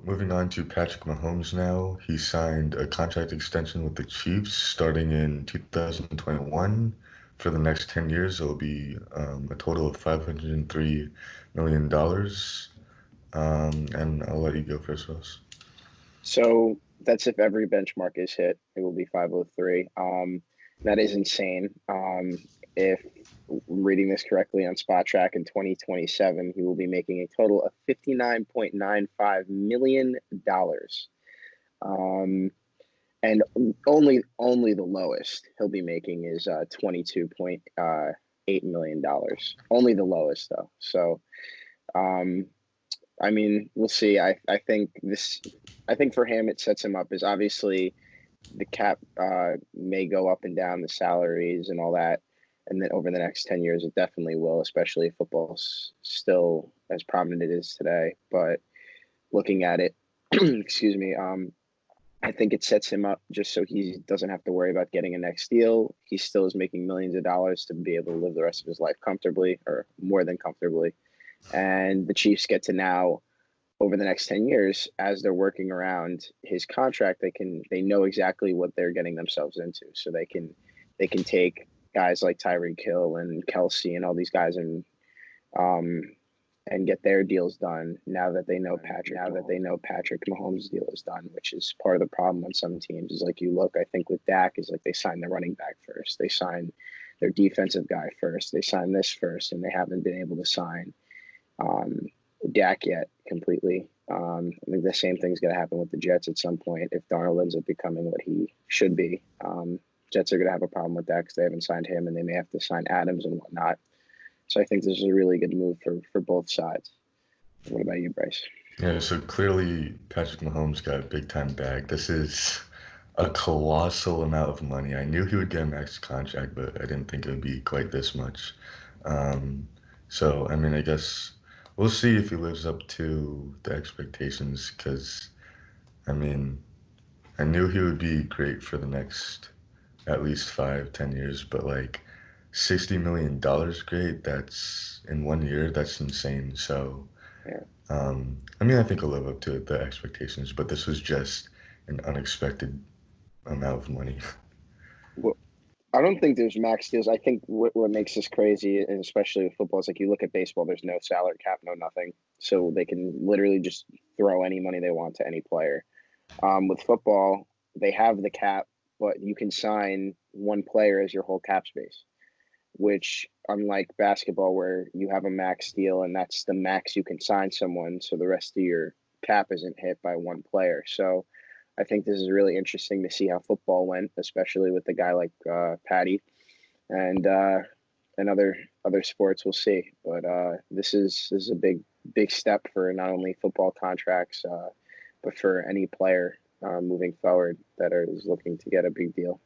moving on to Patrick Mahomes now. He signed a contract extension with the Chiefs starting in 2021. For the next 10 years, it'll be a total of $503 million. And I'll let you go first, Ross. So that's if every benchmark is hit, it will be 503. That is insane. If I'm reading this correctly on Spot Track in 2027, he will be making a total of $59.95 million. And only the lowest he'll be making is $22.8 million. Only the lowest though. So I mean, we'll see. I think for him it sets him up as obviously the cap may go up and down, the salaries and all that, and then over the next 10 years it definitely will, especially if football's still as prominent as it is today. But looking at it, excuse me, I think it sets him up just so he doesn't have to worry about getting a next deal. He still is making millions of dollars to be able to live the rest of his life comfortably, or more than comfortably. And the Chiefs get to now, over the next 10 years, as they're working around his contract, they know exactly what they're getting themselves into. So they can take guys like Tyreek Hill and Kelsey and all these guys and get their deals done now that they know Patrick Mahomes' deal is done, which is part of the problem on some teams. Is like, you look, I think with Dak is like they sign the running back first, they sign their defensive guy first, they sign this first, and they haven't been able to sign Dak yet completely. I think the same thing's going to happen with the Jets at some point if Darnold ends up becoming what he should be. Jets are going to have a problem with that because they haven't signed him, and they may have to sign Adams and whatnot. So I think this is a really good move for both sides. What about you, Bryce? Yeah, so clearly Patrick Mahomes got a big time bag. This is a colossal amount of money. I knew he would get a max contract, but I didn't think it would be quite this much. So, I mean, I guess we'll see if he lives up to the expectations because, I mean, I knew he would be great for the next at least 5, 10 years, but like $60 million great, that's in 1 year, that's insane. So, Yeah. I mean, I think he'll live up to the expectations, but this was just an unexpected amount of money. Well, I don't think there's max deals. I think what makes this crazy, and especially with football, is like you look at baseball, there's no salary cap, no nothing. So they can literally just throw any money they want to any player. With football, they have the cap, but you can sign one player as your whole cap space, which unlike basketball where you have a max deal and that's the max you can sign someone, so the rest of your cap isn't hit by one player. So I think this is really interesting to see how football went, especially with a guy like Patty and other sports. We'll see, but this is a big step for not only football contracts, but for any player moving forward that is looking to get a big deal.